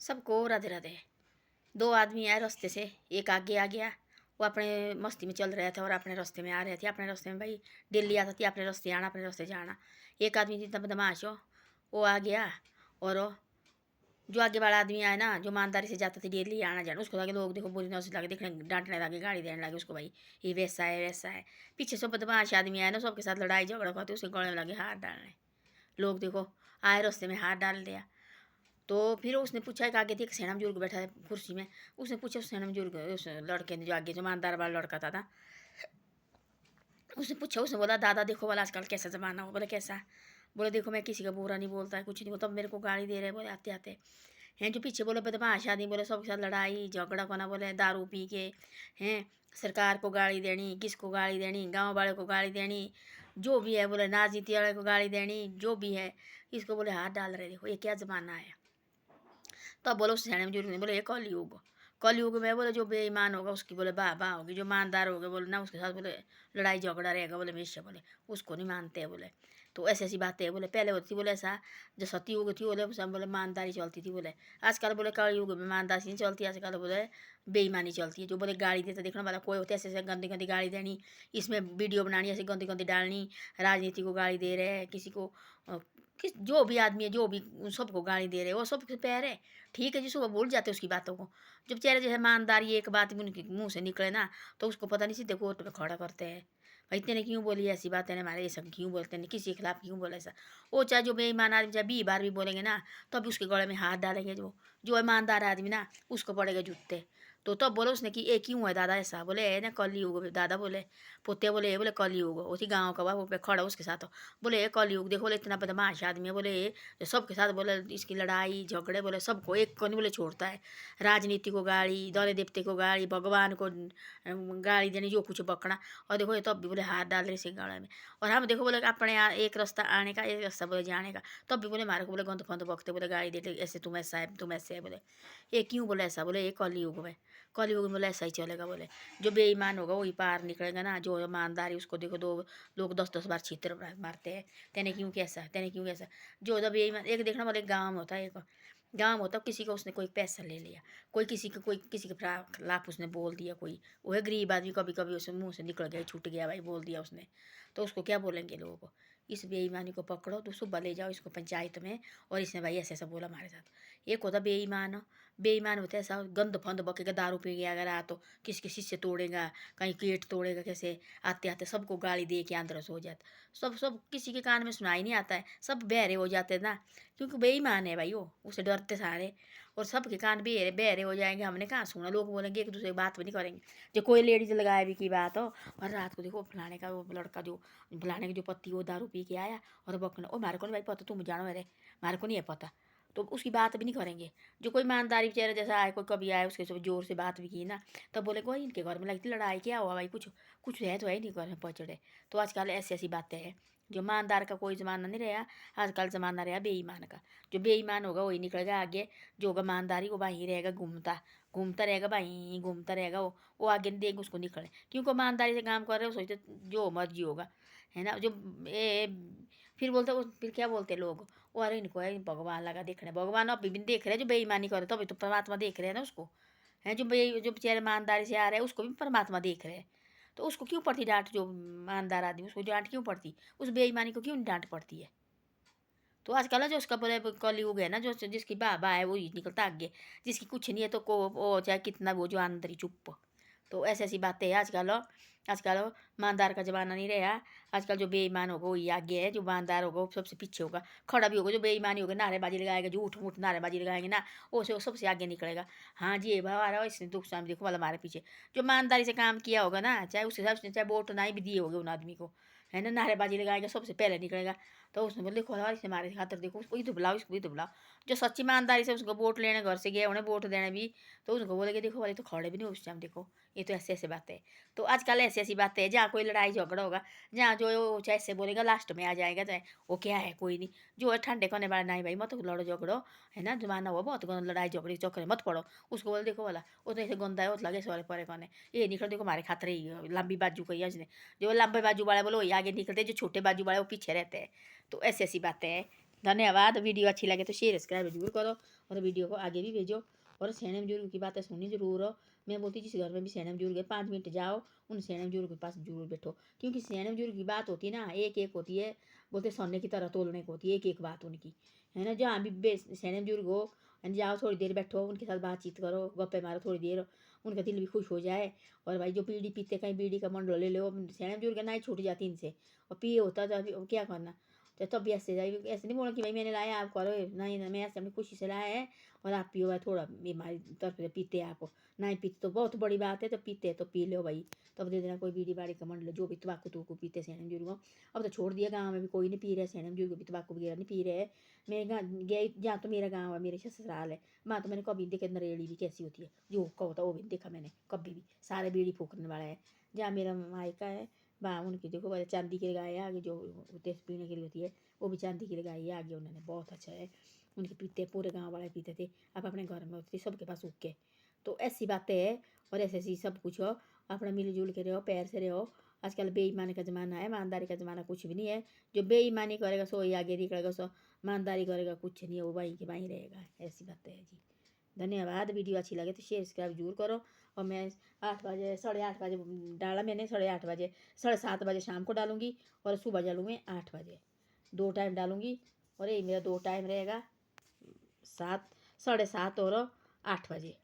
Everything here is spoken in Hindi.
सबको राधे राधे। दो आदमी आए रास्ते से, एक आगे आ गया, वो अपने मस्ती में चल रहे थे और अपने रास्ते में आ रहे थे। अपने रास्ते में भाई दिल्ली आता थी, अपने रास्ते आना, अपने रास्ते जाना। एक आदमी थी तब बदमाश हो, वो आ गया और जो आगे वाला आदमी आया ना, जो ईमानदारी से जाता था डेली आना जाना, उसको लगे लोग देखो बुरी नजर लगे, देखने डांटने लगे, गाड़ी देने लगे उसको, भाई ये वैसा है वैसा है। पीछे सब बदमाश आदमी आया ना, सबके साथ लड़ाई झगड़ा करते, उसके गले में लगे हाथ डालने। लोग देखो आए रास्ते में हाथ डाल दिया। तो फिर उसने पूछा, एक आगे थी, एक सेना बुजुर्ग बैठा है कुर्सी में। उसने पूछा उस सेना बुजुर्ग, उस लड़के ने, जो आगे जो ईमानदार वाला लड़का था, उसने पूछा, उसने बोला दादा देखो बोला आजकल कैसा ज़माना हो। बोले कैसा? बोले देखो मैं किसी का बुरा नहीं बोलता है, कुछ नहीं बोलता, मेरे को गाली दे रहे बोले आते आते हैं। जो पीछे बोले बदमाश आदमी, बोले सबके साथ लड़ाई झगड़ा कोना, बोले दारू पी के हैं, सरकार को गाली देनी, किसको गाली देनी, गांव वाले को गाली देनी, जो भी है बोले राजनीति वाले को गाली देनी, जो भी है इसको बोले हाथ डाल रहे। देखो ये क्या ज़माना है। तब बोलो सियाने बुजुर्ग ने बोले ये कलयुग, कलयुग में बोले जो बेईमान होगा उसकी बोले वाह वाह होगी, जो ईमानदार होगा बोले ना उसके साथ बोले लड़ाई झगड़ा रहेगा, बोले हमेशा बोले उसको नहीं मानते हैं बोले। तो ऐसी ऐसी बातें बोले पहले होती थी, बोले ऐसा जो सतयुग थी बोले सब बोले ईमानदारी चलती थी बोले। आजकल बोले कलयुग में ईमानदारी नहीं चलती, आजकल बोले बेईमानी चलती है। जो बोले गाड़ी देते देखने वाला कोई होते, ऐसे ऐसे गंदी गंदी गाड़ी देनी, इसमें वीडियो बनानी, ऐसी गंदी गंदी डालनी, राजनीति को गाड़ी दे रहे हैं, किसी को किस जो भी आदमी है जो भी उन सबको गाली दे रहे हो, वो सब पैर है। ठीक है जिसको वो भूल जाते उसकी बातों को। जब बेचारे जैसे ईमानदारी एक बात भी उनके मुंह से निकले ना, तो उसको पता नहीं सीधे कोर्ट में खड़ा करते हैं। भाई तेने क्यों बोली ऐसी बात, है हमारे ऐसा क्यों बोलते हैं, किसी के खिलाफ क्यों बोला ऐसा। वो चाहे जो बेईमान आदमी चाहे 20 बार भी बोलेंगे ना, तब उसके गले में हाथ डालेंगे। जो ईमानदार आदमी ना, उसको पड़ेगा जूते। तो तब बोलो उसने कि ये क्यों है दादा ऐसा। बोले है ना कलयुग दादा, बोले पोते बोले बोले कलयुग उसी गाँव का वो पे खड़ा उसके साथ। बोले ये कलयुग देखो बोले इतना बदमाश आदमी है, बोले जो सबके साथ बोले इसकी लड़ाई झगड़े बोले सबको एक को नहीं बोले छोड़ता है। राजनीति को गाड़ी, दौरे देवते को गाड़ी, भगवान को गाड़ी देनी, जो कुछ बकना। और देखो ये तब भी बोले हाथ डाल रहे इसी गले में। और हम देखो बोले अपने यहाँ एक रास्ता आने का, एक रास्ता बोले जाने का, तब भी बोले हमारे को बोले गंद फंद बकते, बोले गाड़ी देते ऐसे तुम ऐसा है तुम ऐसे है। बोले ये क्यों बोले ऐसा, बोले ये कलयुग में, कलयुग में बोले ऐसा ही चलेगा। बोले जो बेईमान होगा वही पार निकलेगा ना, जो ईमानदारी उसको देखो दो लोग 10 10 बार छित्र मारते हैं, तेने क्यों कैसा, तेने क्यों कैसा। जो जब बेईमान एक देखना वाले गाँव में होता है, एक गाँव में होता है, किसी को उसने कोई पैसा ले लिया, कोई किसी के खिलाफ उसने बोल दिया, कोई वो है गरीब आदमी, कभी कभी उसके मुंह से निकल गया छूट गया भाई बोल दिया उसने, तो उसको क्या बोलेंगे लोगों को। इस बेईमानी को पकड़ो तो सुबह ले जाओ इसको पंचायत में, और इसने भाई ऐसे ऐसा बोला हमारे साथ। एक होता बेईमान, बेईमान होता है ऐसा गंद फंद बकेगा, दारू पी गया अगर आ तो किसके शीशे तोड़ेगा, कहीं गेट तोड़ेगा, कैसे आते आते सबको गाली दे के अंदर से हो जाता। सब सब किसी के कान में सुनाई नहीं आता है, सब बहरे हो जाते ना, क्योंकि बेईमान है भाई वो, उसे डरते सारे। और सबके कान बहरे बहरे हो जाएंगे, हमने कहाँ सुना, लोग बोलेंगे एक दूसरे की बात भी नहीं करेंगे। जो कोई लेडीज लगाए भी की बात हो, और रात को देखो फलाने का वो लड़का जो फलाने की जो पति वो दारू पी के आया और बकना, ओ मारे को नहीं भाई पता, तुम जानो मेरे, मारे को नहीं है पता, तो उसकी बात भी नहीं करेंगे। जो कोई ईमानदारी बेचारा जैसा आए, कोई कभी आए उसके सब जोर से बात भी की ना, तब बोले कोई इनके घर में लगती लड़ाई, क्या हुआ भाई, कुछ कुछ है तो है नहीं घर में पचड़े। तो आजकल ऐसी ऐसी बातें हैं। जो ईमानदार का कोई ज़माना नहीं रहा, आजकल ज़माना रहा बेईमान का। जो बेईमान होगा वही निकलेगा आगे, जो होगा ईमानदारी वो वहीं रहेगा, घूमता घूमता रहेगा, वहीं घूमता रहेगा। वो आगे नहीं देंगे उसको निकले, क्योंकि ईमानदारी से काम कर रहे हो, सोचते जो मर्जी होगा, है ना। जो ए, फिर बोलते वो फिर क्या बोलते लोग, वो अरे इनको है भगवान लगा देखने, भगवान अभी भी देख रहे हैं जो बेईमानी करे, तो अभी तो परमात्मा देख रहे हैं ना उसको, है जो बेचारे ईमानदारी से आ रहे हैं उसको भी परमात्मा देख रहे हैं। तो उसको क्यों पड़ती डांट, जो ईमानदार आदमी उसको डांट क्यों पड़ती, उस बेईमानी को क्यों नहीं डांट पड़ती है। तो आजकल ना जो उसका बोले कलयुग है ना, जो जिसकी बाबा है वो ही निकलता आगे, जिसकी कुछ नहीं है तो को वो चाहे कितना वो जो अंदर ही चुप। तो ऐसी ऐसी बातें हैं आजकल। आजकल ईमानदार का ज़माना नहीं रहा। आजकल जो बेईमान होगा वही आगे है, जो ईमानदार होगा वो सबसे पीछे होगा, खड़ा भी होगा। जो बेईमानी होगा नारेबाजी लगाएगा, झूठ मूठ नारेबाजी लगाएंगे ना, वो सबसे आगे निकलेगा। हाँ जी ये भाव आ रहा है, इसने दुख शाम देखो वाला हमारे पीछे। जो ईमानदारी से काम किया होगा ना, चाहे उस हिसाब से चाहे वोट नहीं भी दिए होगे उन आदमी को, है ना, नारेबाजी लगाएगा सबसे पहले निकलेगा। तो उसने बोले देखो यार इसे हमारे खातर देखो, उसको ही तो बुलाओ, इसको ही तो बुलाओ। जो सच्ची ईमानदारी से उसको वोट लेने घर से गए उन्हें वोट देने भी, तो उसको बोलेगे देखो वाले तो खड़े भी नहीं उस टाइम, देखो ये तो ऐसे ऐसे बातें हैं। तो आजकल ऐसी ऐसी बातें हैं, जहाँ कोई लड़ाई झगड़ा होगा, जहाँ जो चाहे ऐसे बोलेगा लास्ट में आ जाएगा, चाहे वो क्या है कोई नहीं। जो है ठंडे करने वाला नहीं भाई, मत लड़ो झगड़ो, है ना, जमाना हुआ बहुत लड़ाई झगड़े चक्कर में मत पड़ो। उसको बोले देखो वाला वो तो ऐसे गंदा है, वो लगे सवाल परे करने, ये निकल देखो हमारे खातर ही लंबी बाजू का ही है। जो लंबे बाजू वाले बोलो वही आगे निकलते, जो छोटे बाजू वाले वो पीछे रहते हैं। तो ऐसी ऐसी बातें हैं। धन्यवाद। वीडियो अच्छी लगे तो शेयर सब्सक्राइब जरूर करो और वीडियो को आगे भी भेजो। और सयाने बुजुर्ग की बातें सुननी जरूर हो। मैं बोलती जिस घर में भी सयाने बुजुर्ग है 5 मिनट जाओ उन सयाने बुजुर्ग के पास जरूर बैठो, क्योंकि सयाने बुजुर्ग की बात होती है ना, एक एक होती है, बोलते सोने की तरह तोलने को होती है एक एक बात उनकी, है ना। जहाँ भी सयाने बुजुर्ग हो जाओ, थोड़ी देर बैठो उनके साथ बातचीत करो, गप्पे मारो थोड़ी देर, उनका दिल भी खुश हो जाए। और भाई जो बीड़ी पीते कहीं बीड़ी का मंडलो ले लो, सयाने बुजुर्ग ना ही छूट जाती इनसे, और पिए होता तो अभी क्या करना। तो तब ऐसे ऐसे नहीं बोला कि भाई मैंने लाया आप करो, नहीं ना, मैं ऐसे अपनी खुशी से लाया है और आप पियो भाई, थोड़ा हमारी तरफ से पीते हैं आप, नहीं पीते तो बहुत बड़ी बात है, तो पीते तो पी लो भाई, तब दे देना कोई बीड़ी बाड़ी का मंड लो, जो भी तम्बाकू तुमको पीते सैन बुजुर्गों। अब तो छोड़ दिया, गाँव में भी कोई नहीं पी रहे सैन बुजुर्ग भी तम्बाकू वगैरह नहीं पी रहे। मैं गई जहाँ तो मेरा गाँव है, मेरे ससुराल है, वहाँ तो मैंने कभी देखे नरेड़ी भी कैसी होती है, जो कहो था वो भी देखा मैंने कभी भी, सारे बीड़ी फूकने वाला है। जहाँ मेरा मायका है वहाँ उनकी देखो भाई चांदी की गाय आगे जो तेज पीने के लिए होती है, वो भी चांदी की लगाई है आगे उन्होंने, बहुत अच्छा है। उनके पीते पूरे गांव वाले पीते थे, अब अपने घर में होती थी सबके पास उग के। तो ऐसी बातें है और ऐसे ऐसी सब कुछ हो, अपना मिलजुल के रहो, पैर से रहो। आजकल बेईमानी का ज़माना है, ईमानदारी का ज़माना कुछ भी नहीं है। जो बेईमानी करेगा सो ही आगे निकलेगा, सो ईमानदारी करेगा कुछ नहीं है, वो वहीं के वहीं रहेगा। ऐसी बातें है जी। धन्यवाद। वीडियो अच्छी लगे तो शेयर सब्सक्राइब जरूर करो। और मैं 8 बजे 8:30 बजे डाला मैंने, 8:30 बजे 7:30 शाम को डालूँगी और सुबह डालूँगी 8 बजे, 2 टाइम डालूँगी। और यही मेरा 2 टाइम रहेगा, 7, 7:30 और 8 बजे।